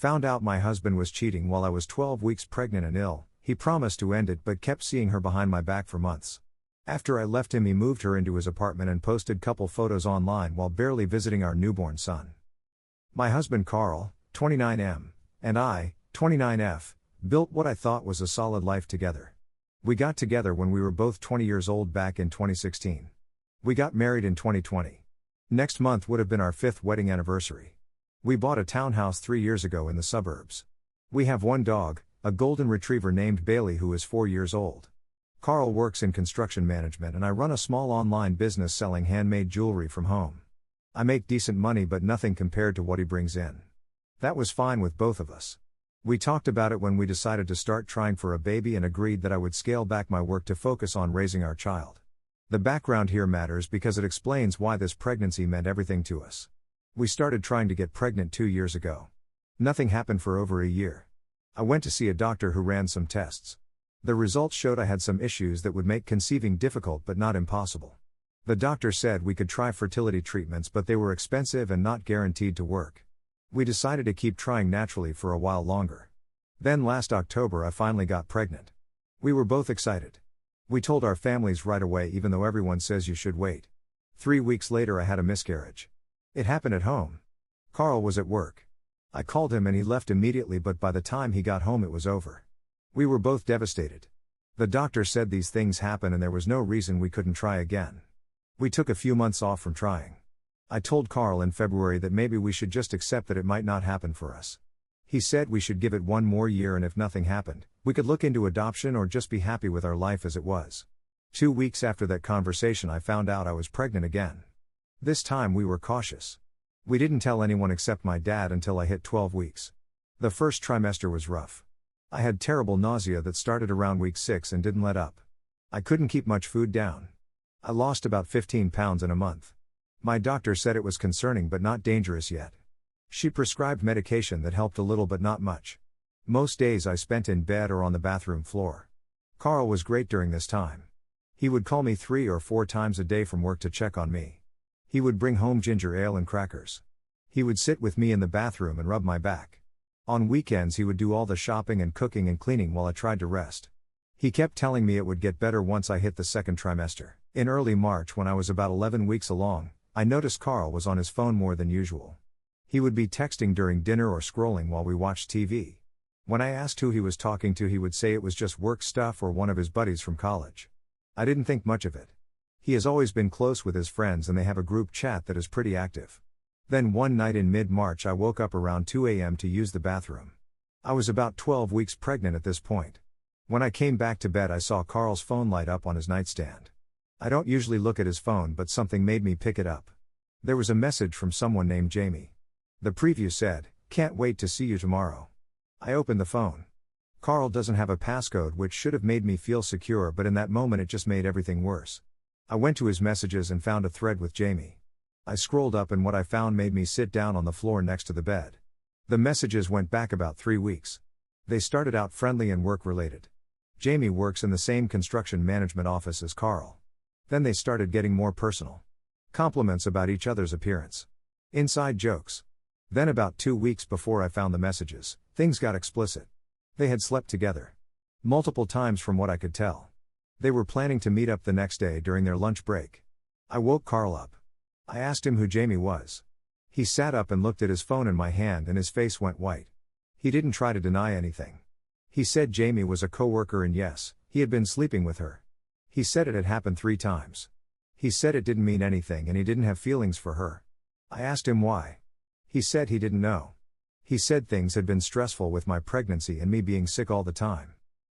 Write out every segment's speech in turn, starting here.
Found out my husband was cheating while I was 12 weeks pregnant and ill. He promised to end it but kept seeing her behind my back for months. After I left him, he moved her into his apartment and posted couple photos online while barely visiting our newborn son. My husband Carl, 29M, and I, 29F, built what I thought was a solid life together. We got together when we were both 20 years old back in 2016. We got married in 2020. Next month would have been our 5th wedding anniversary. We bought a townhouse 3 years ago in the suburbs. We have one dog, a golden retriever named Bailey who is 4 years old. Carl works in construction management and I run a small online business selling handmade jewelry from home. I make decent money but nothing compared to what he brings in. That was fine with both of us. We talked about it when we decided to start trying for a baby and agreed that I would scale back my work to focus on raising our child. The background here matters because it explains why this pregnancy meant everything to us. We started trying to get pregnant 2 years ago. Nothing happened for over a year. I went to see a doctor who ran some tests. The results showed I had some issues that would make conceiving difficult but not impossible. The doctor said we could try fertility treatments but they were expensive and not guaranteed to work. We decided to keep trying naturally for a while longer. Then last October I finally got pregnant. We were both excited. We told our families right away even though everyone says you should wait. 3 weeks later I had a miscarriage. It happened at home. Carl was at work. I called him and he left immediately but by the time he got home it was over. We were both devastated. The doctor said these things happen and there was no reason we couldn't try again. We took a few months off from trying. I told Carl in February that maybe we should just accept that it might not happen for us. He said we should give it 1 more year and if nothing happened, we could look into adoption or just be happy with our life as it was. 2 weeks after that conversation I found out I was pregnant again. This time we were cautious. We didn't tell anyone except my dad until I hit 12 weeks. The first trimester was rough. I had terrible nausea that started around week 6 and didn't let up. I couldn't keep much food down. I lost about 15 pounds in a month. My doctor said it was concerning but not dangerous yet. She prescribed medication that helped a little but not much. Most days I spent in bed or on the bathroom floor. Carl was great during this time. He would call me 3 or 4 times a day from work to check on me. He would bring home ginger ale and crackers. He would sit with me in the bathroom and rub my back. On weekends he would do all the shopping and cooking and cleaning while I tried to rest. He kept telling me it would get better once I hit the 2nd trimester. In early March when I was about 11 weeks along, I noticed Carl was on his phone more than usual. He would be texting during dinner or scrolling while we watched TV. When I asked who he was talking to he would say it was just work stuff or one of his buddies from college. I didn't think much of it. He has always been close with his friends and they have a group chat that is pretty active. Then one night in mid-March I woke up around 2 a.m. to use the bathroom. I was about 12 weeks pregnant at this point. When I came back to bed I saw Carl's phone light up on his nightstand. I don't usually look at his phone but something made me pick it up. There was a message from someone named Jamie. The preview said, "Can't wait to see you tomorrow." I opened the phone. Carl doesn't have a passcode which should have made me feel secure but in that moment it just made everything worse. I went to his messages and found a thread with Jamie. I scrolled up and what I found made me sit down on the floor next to the bed. The messages went back about 3 weeks. They started out friendly and work-related. Jamie works in the same construction management office as Carl. Then they started getting more personal. Compliments about each other's appearance. Inside jokes. Then about 2 weeks before I found the messages, things got explicit. They had slept together. Multiple times from what I could tell. They were planning to meet up the next day during their lunch break. I woke Carl up. I asked him who Jamie was. He sat up and looked at his phone in my hand and his face went white. He didn't try to deny anything. He said Jamie was a coworker and yes, he had been sleeping with her. He said it had happened 3 times. He said it didn't mean anything and he didn't have feelings for her. I asked him why. He said he didn't know. He said things had been stressful with my pregnancy and me being sick all the time.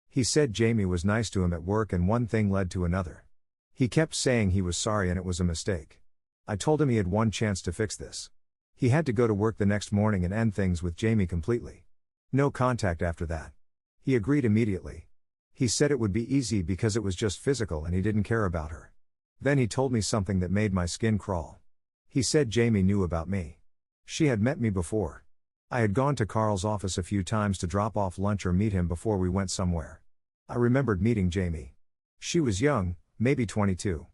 He said Jamie was nice to him at work and one thing led to another. He kept saying he was sorry and it was a mistake. I told him he had one chance to fix this. He had to go to work the next morning and end things with Jamie completely. No contact after that. He agreed immediately. He said it would be easy because it was just physical and he didn't care about her. Then he told me something that made my skin crawl. He said Jamie knew about me. She had met me before. I had gone to Carl's office a few times to drop off lunch or meet him before we went somewhere. I remembered meeting Jamie. She was young, maybe 22.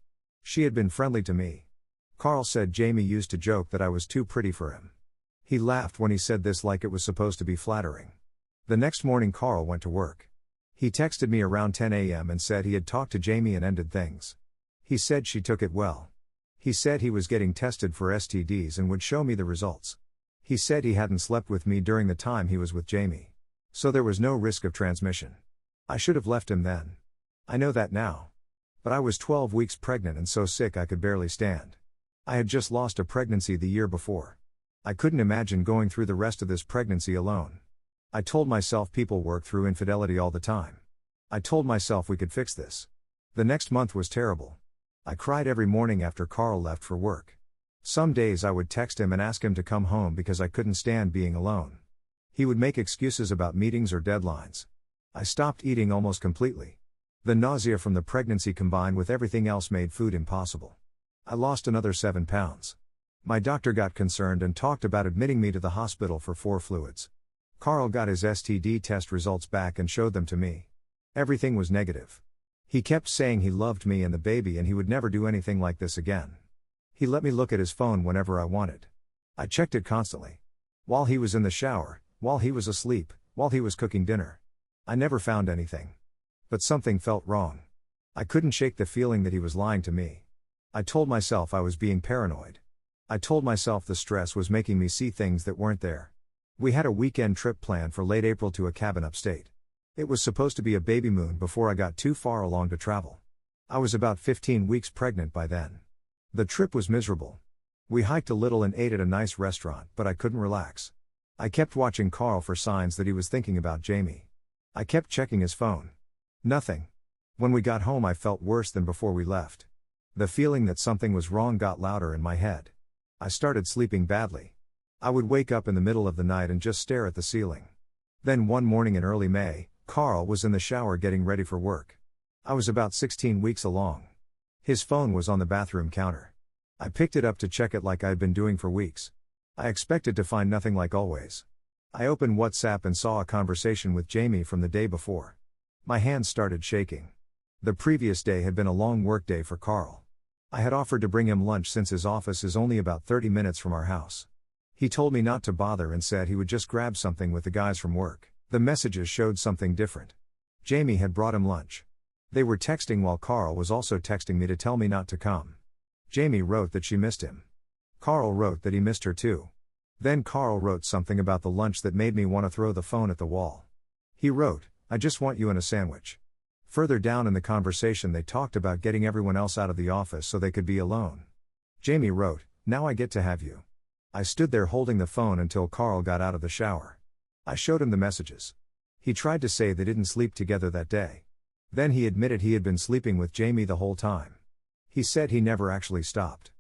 She had been friendly to me. Carl said Jamie used to joke that I was too pretty for him. He laughed when he said this like it was supposed to be flattering. The next morning Carl went to work. He texted me around 10 a.m. and said he had talked to Jamie and ended things. He said she took it well. He said he was getting tested for STDs and would show me the results. He said he hadn't slept with me during the time he was with Jamie. So there was no risk of transmission. I should have left him then. I know that now. But I was 12 weeks pregnant and so sick I could barely stand. I had just lost a pregnancy the year before. I couldn't imagine going through the rest of this pregnancy alone. I told myself people work through infidelity all the time. I told myself we could fix this. The next month was terrible. I cried every morning after Carl left for work. Some days I would text him and ask him to come home because I couldn't stand being alone. He would make excuses about meetings or deadlines. I stopped eating almost completely. The nausea from the pregnancy combined with everything else made food impossible. I lost another 7 pounds. My doctor got concerned and talked about admitting me to the hospital for 4 fluids. Carl got his STD test results back and showed them to me. Everything was negative. He kept saying he loved me and the baby and he would never do anything like this again. He let me look at his phone whenever I wanted. I checked it constantly. While he was in the shower, while he was asleep, while he was cooking dinner. I never found anything. But something felt wrong. I couldn't shake the feeling that he was lying to me. I told myself I was being paranoid. I told myself the stress was making me see things that weren't there. We had a weekend trip planned for late April to a cabin upstate. It was supposed to be a baby moon before I got too far along to travel. I was about 15 weeks pregnant by then. The trip was miserable. We hiked a little and ate at a nice restaurant, but I couldn't relax. I kept watching Carl for signs that he was thinking about Jamie. I kept checking his phone. Nothing. When we got home I felt worse than before we left. The feeling that something was wrong got louder in my head. I started sleeping badly. I would wake up in the middle of the night and just stare at the ceiling. Then one morning in early May, Carl was in the shower getting ready for work. I was about 16 weeks along. His phone was on the bathroom counter. I picked it up to check it like I had been doing for weeks. I expected to find nothing like always. I opened WhatsApp and saw a conversation with Jamie from the day before. My hands started shaking. The previous day had been a long work day for Carl. I had offered to bring him lunch since his office is only about 30 minutes from our house. He told me not to bother and said he would just grab something with the guys from work. The messages showed something different. Jamie had brought him lunch. They were texting while Carl was also texting me to tell me not to come. Jamie wrote that she missed him. Carl wrote that he missed her too. Then Carl wrote something about the lunch that made me want to throw the phone at the wall. He wrote, "I just want you in a sandwich." Further down in the conversation they talked about getting everyone else out of the office so they could be alone. Jamie wrote, "Now I get to have you." I stood there holding the phone until Carl got out of the shower. I showed him the messages. He tried to say they didn't sleep together that day. Then he admitted he had been sleeping with Jamie the whole time. He said he never actually stopped.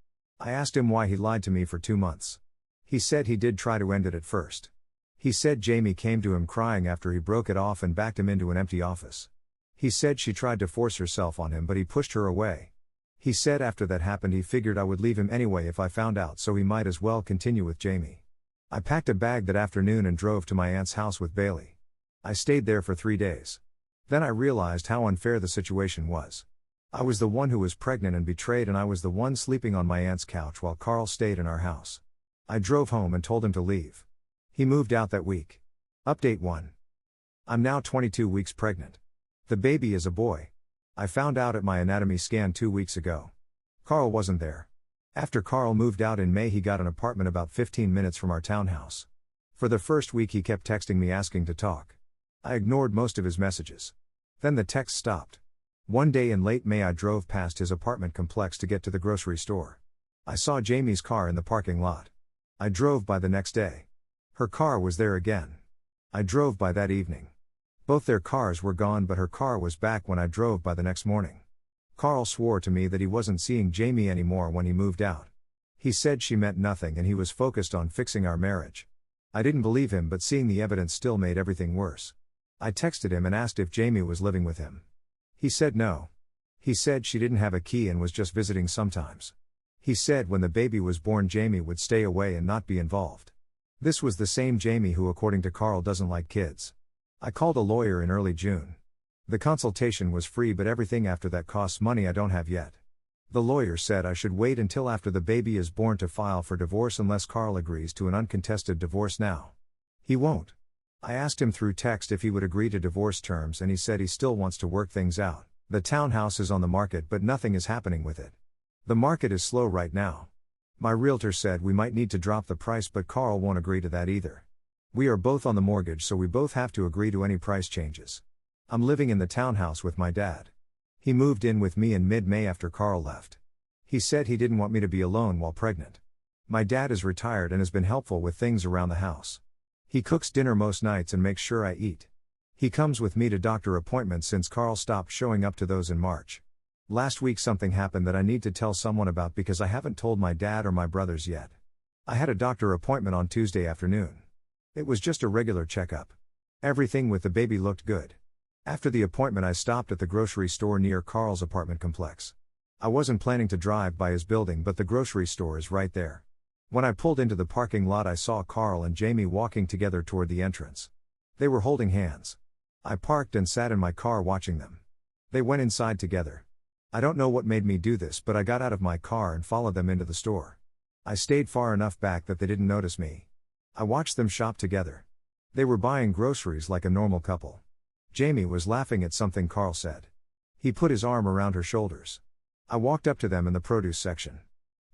I asked him why he lied to me for 2 months. He said he did try to end it at first. He said Jamie came to him crying after he broke it off and backed him into an empty office. He said she tried to force herself on him but he pushed her away. He said after that happened he figured I would leave him anyway if I found out, so he might as well continue with Jamie. I packed a bag that afternoon and drove to my aunt's house with Bailey. I stayed there for 3 days. Then I realized how unfair the situation was. I was the one who was pregnant and betrayed, and I was the one sleeping on my aunt's couch while Carl stayed in our house. I drove home and told him to leave. He moved out that week. Update 1. I'm now 22 weeks pregnant. The baby is a boy. I found out at my anatomy scan 2 weeks ago. Carl wasn't there. After Carl moved out in May, he got an apartment about 15 minutes from our townhouse. For the first week he kept texting me asking to talk. I ignored most of his messages. Then the text stopped. One day in late May I drove past his apartment complex to get to the grocery store. I saw Jamie's car in the parking lot. I drove by the next day. Her car was there again. I drove by that evening. Both their cars were gone, but her car was back when I drove by the next morning. Carl swore to me that he wasn't seeing Jamie anymore when he moved out. He said she meant nothing and he was focused on fixing our marriage. I didn't believe him, but seeing the evidence still made everything worse. I texted him and asked if Jamie was living with him. He said no. He said she didn't have a key and was just visiting sometimes. He said when the baby was born Jamie would stay away and not be involved. This was the same Jamie who, according to Carl, doesn't like kids. I called a lawyer in early June. The consultation was free, but everything after that costs money I don't have yet. The lawyer said I should wait until after the baby is born to file for divorce unless Carl agrees to an uncontested divorce now. He won't. I asked him through text if he would agree to divorce terms and he said he still wants to work things out. The townhouse is on the market but nothing is happening with it. The market is slow right now. My realtor said we might need to drop the price but Carl won't agree to that either. We are both on the mortgage so we both have to agree to any price changes. I'm living in the townhouse with my dad. He moved in with me in mid-May after Carl left. He said he didn't want me to be alone while pregnant. My dad is retired and has been helpful with things around the house. He cooks dinner most nights and makes sure I eat. He comes with me to doctor appointments since Carl stopped showing up to those in March. Last week something happened that I need to tell someone about because I haven't told my dad or my brothers yet. I had a doctor appointment on Tuesday afternoon. It was just a regular checkup. Everything with the baby looked good. After the appointment I stopped at the grocery store near Carl's apartment complex. I wasn't planning to drive by his building but the grocery store is right there. When I pulled into the parking lot I saw Carl and Jamie walking together toward the entrance. They were holding hands. I parked and sat in my car watching them. They went inside together. I don't know what made me do this but I got out of my car and followed them into the store. I stayed far enough back that they didn't notice me. I watched them shop together. They were buying groceries like a normal couple. Jamie was laughing at something Carl said. He put his arm around her shoulders. I walked up to them in the produce section.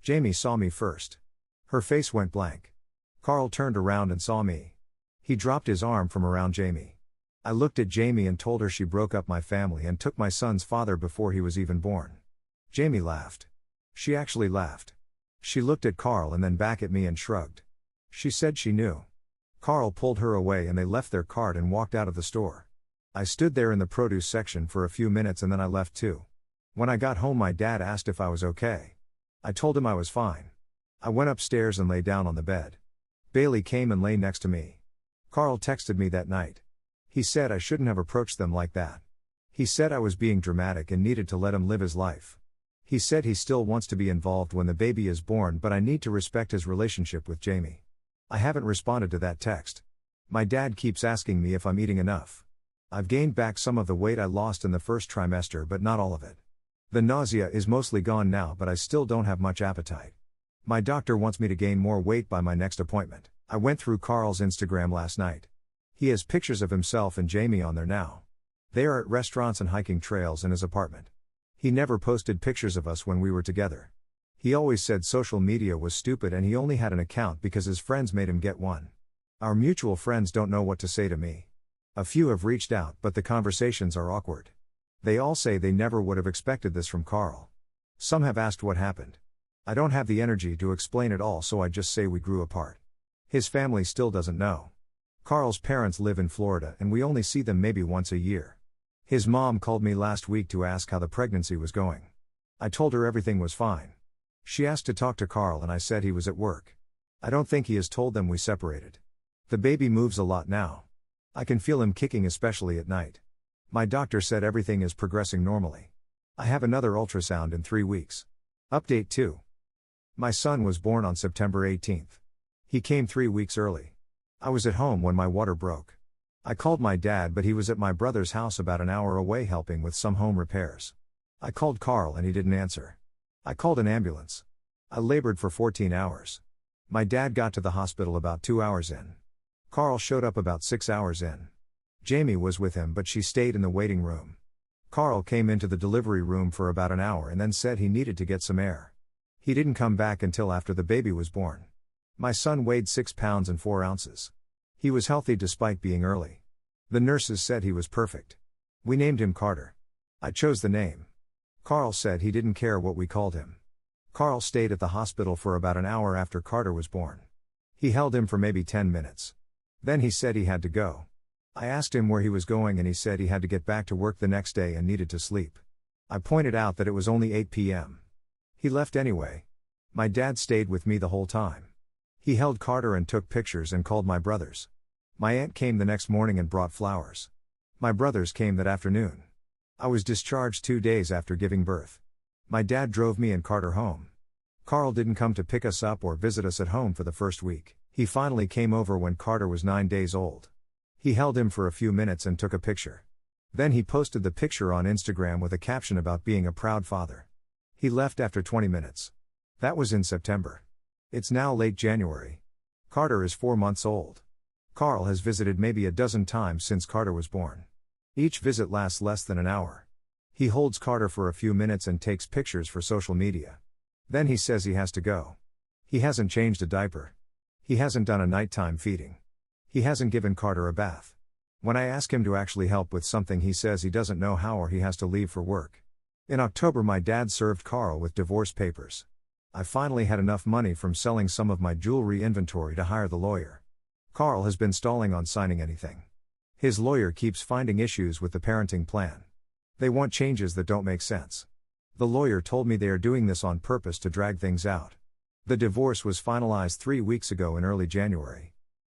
Jamie saw me first. Her face went blank. Carl turned around and saw me. He dropped his arm from around Jamie. I looked at Jamie and told her she broke up my family and took my son's father before he was even born. Jamie laughed. She actually laughed. She looked at Carl and then back at me and shrugged. She said she knew. Carl pulled her away and they left their cart and walked out of the store. I stood there in the produce section for a few minutes and then I left too. When I got home my dad asked if I was okay. I told him I was fine. I went upstairs and lay down on the bed. Bailey came and lay next to me. Carl texted me that night. He said I shouldn't have approached them like that. He said I was being dramatic and needed to let him live his life. He said he still wants to be involved when the baby is born but I need to respect his relationship with Jamie. I haven't responded to that text. My dad keeps asking me if I'm eating enough. I've gained back some of the weight I lost in the first trimester but not all of it. The nausea is mostly gone now but I still don't have much appetite. My doctor wants me to gain more weight by my next appointment. I went through Carl's Instagram last night. He has pictures of himself and Jamie on there now. They are at restaurants and hiking trails in his apartment. He never posted pictures of us when we were together. He always said social media was stupid and he only had an account because his friends made him get one. Our mutual friends don't know what to say to me. A few have reached out but the conversations are awkward. They all say they never would have expected this from Carl. Some have asked what happened. I don't have the energy to explain it all so I just say we grew apart. His family still doesn't know. Carl's parents live in Florida and we only see them maybe once a year. His mom called me last week to ask how the pregnancy was going. I told her everything was fine. She asked to talk to Carl and I said he was at work. I don't think he has told them we separated. The baby moves a lot now. I can feel him kicking especially at night. My doctor said everything is progressing normally. I have another ultrasound in 3 weeks. Update 2. My son was born on September 18th. He came 3 weeks early. I was at home when my water broke. I called my dad but he was at my brother's house about an hour away helping with some home repairs. I called Carl and he didn't answer. I called an ambulance. I labored for 14 hours. My dad got to the hospital about 2 hours in. Carl showed up about 6 hours in. Jamie was with him but she stayed in the waiting room. Carl came into the delivery room for about an hour and then said he needed to get some air. He didn't come back until after the baby was born. My son weighed 6 pounds and 4 ounces. He was healthy despite being early. The nurses said he was perfect. We named him Carter. I chose the name. Carl said he didn't care what we called him. Carl stayed at the hospital for about an hour after Carter was born. He held him for maybe 10 minutes. Then he said he had to go. I asked him where he was going and he said he had to get back to work the next day and needed to sleep. I pointed out that it was only 8 p.m. He left anyway. My dad stayed with me the whole time. He held Carter and took pictures and called my brothers. My aunt came the next morning and brought flowers. My brothers came that afternoon. I was discharged 2 days after giving birth. My dad drove me and Carter home. Carl didn't come to pick us up or visit us at home for the first week. He finally came over when Carter was 9 days old. He held him for a few minutes and took a picture. Then he posted the picture on Instagram with a caption about being a proud father. He left after 20 minutes. That was in September. It's now late January. Carter is 4 months old. Carl has visited maybe a dozen times since Carter was born. Each visit lasts less than an hour. He holds Carter for a few minutes and takes pictures for social media. Then he says he has to go. He hasn't changed a diaper. He hasn't done a nighttime feeding. He hasn't given Carter a bath. When I ask him to actually help with something, he says he doesn't know how or he has to leave for work. In October, my dad served Carl with divorce papers. I finally had enough money from selling some of my jewelry inventory to hire the lawyer. Carl has been stalling on signing anything. His lawyer keeps finding issues with the parenting plan. They want changes that don't make sense. The lawyer told me they are doing this on purpose to drag things out. The divorce was finalized 3 weeks ago in early January.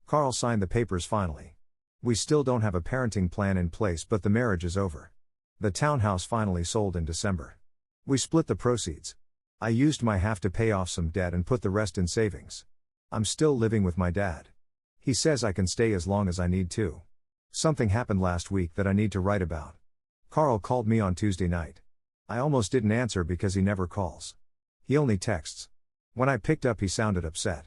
Carl signed the papers finally. We still don't have a parenting plan in place, but the marriage is over. The townhouse finally sold in December. We split the proceeds. I used my half to pay off some debt and put the rest in savings. I'm still living with my dad. He says I can stay as long as I need to. Something happened last week that I need to write about. Carl called me on Tuesday night. I almost didn't answer because he never calls. He only texts. When I picked up, he sounded upset.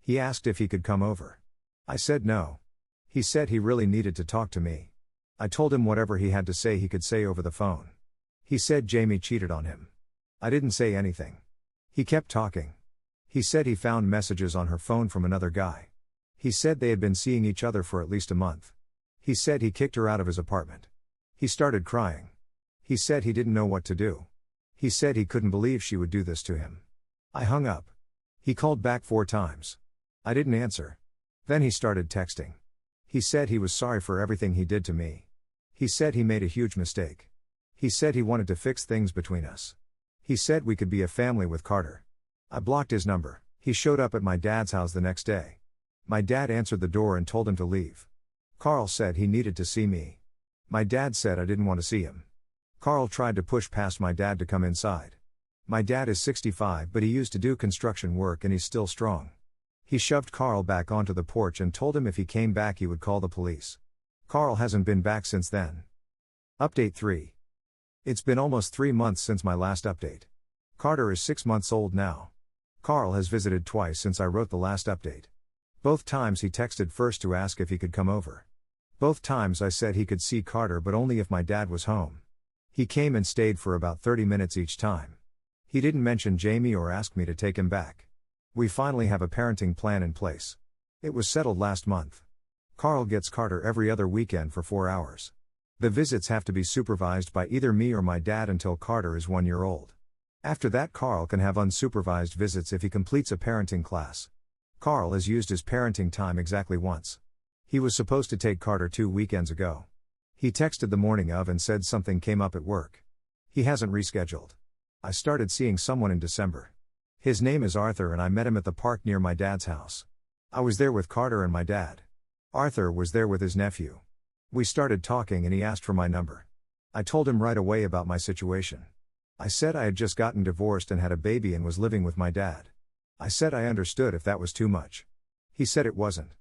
He asked if he could come over. I said no. He said he really needed to talk to me. I told him whatever he had to say he could say over the phone. He said Jamie cheated on him. I didn't say anything. He kept talking. He said he found messages on her phone from another guy. He said they had been seeing each other for at least a month. He said he kicked her out of his apartment. He started crying. He said he didn't know what to do. He said he couldn't believe she would do this to him. I hung up. He called back 4 times. I didn't answer. Then he started texting. He said he was sorry for everything he did to me. He said he made a huge mistake. He said he wanted to fix things between us. He said we could be a family with Carter. I blocked his number. He showed up at my dad's house the next day. My dad answered the door and told him to leave. Carl said he needed to see me. My dad said I didn't want to see him. Carl tried to push past my dad to come inside. My dad is 65, but he used to do construction work and he's still strong. He shoved Carl back onto the porch and told him if he came back he would call the police. Carl hasn't been back since then. Update 3. It's been almost 3 months since my last update. Carter is 6 months old now. Carl has visited twice since I wrote the last update. Both times he texted first to ask if he could come over. Both times I said he could see Carter, but only if my dad was home. He came and stayed for about 30 minutes each time. He didn't mention Jamie or ask me to take him back. We finally have a parenting plan in place. It was settled last month. Carl gets Carter every other weekend for 4 hours. The visits have to be supervised by either me or my dad until Carter is 1 year old. After that, Carl can have unsupervised visits if he completes a parenting class. Carl has used his parenting time exactly once. He was supposed to take Carter 2 weekends ago. He texted the morning of and said something came up at work. He hasn't rescheduled. I started seeing someone in December. His name is Arthur and I met him at the park near my dad's house. I was there with Carter and my dad. Arthur was there with his nephew. We started talking and he asked for my number. I told him right away about my situation. I said I had just gotten divorced and had a baby and was living with my dad. I said I understood if that was too much. He said it wasn't.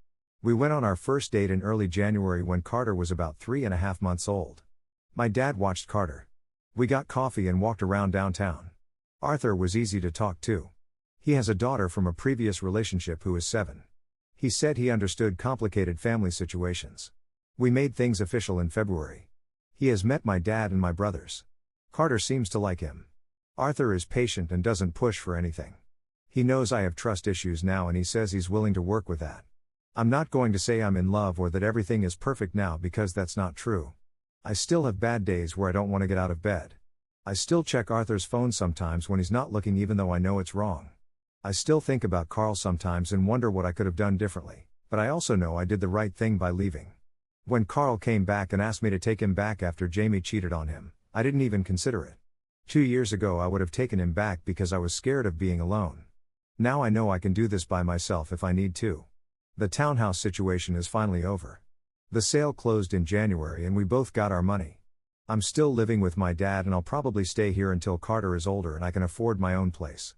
We went on our first date in early January when Carter was about 3.5 months old. My dad watched Carter. We got coffee and walked around downtown. Arthur was easy to talk to. He has a daughter from a previous relationship who is 7. He said he understood complicated family situations. We made things official in February. He has met my dad and my brothers. Carter seems to like him. Arthur is patient and doesn't push for anything. He knows I have trust issues now and he says he's willing to work with that. I'm not going to say I'm in love or that everything is perfect now because that's not true. I still have bad days where I don't want to get out of bed. I still check Arthur's phone sometimes when he's not looking even though I know it's wrong. I still think about Carl sometimes and wonder what I could have done differently, but I also know I did the right thing by leaving. When Carl came back and asked me to take him back after Jamie cheated on him, I didn't even consider it. 2 years ago I would have taken him back because I was scared of being alone. Now I know I can do this by myself if I need to. The townhouse situation is finally over. The sale closed in January and we both got our money. I'm still living with my dad and I'll probably stay here until Carter is older and I can afford my own place.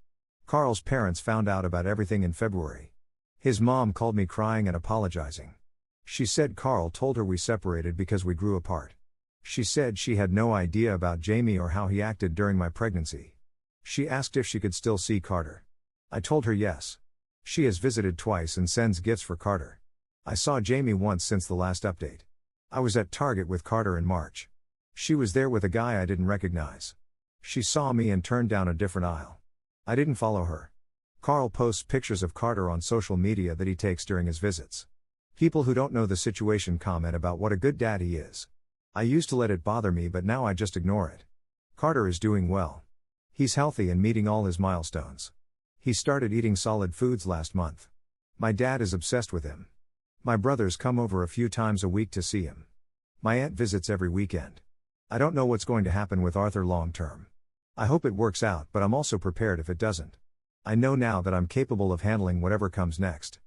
Carl's parents found out about everything in February. His mom called me crying and apologizing. She said Carl told her we separated because we grew apart. She said she had no idea about Jamie or how he acted during my pregnancy. She asked if she could still see Carter. I told her yes. She has visited twice and sends gifts for Carter. I saw Jamie once since the last update. I was at Target with Carter in March. She was there with a guy I didn't recognize. She saw me and turned down a different aisle. I didn't follow her. Carl posts pictures of Carter on social media that he takes during his visits. People who don't know the situation comment about what a good dad he is. I used to let it bother me, but now I just ignore it. Carter is doing well. He's healthy and meeting all his milestones. He started eating solid foods last month. My dad is obsessed with him. My brothers come over a few times a week to see him. My aunt visits every weekend. I don't know what's going to happen with Arthur long term. I hope it works out, but I'm also prepared if it doesn't. I know now that I'm capable of handling whatever comes next.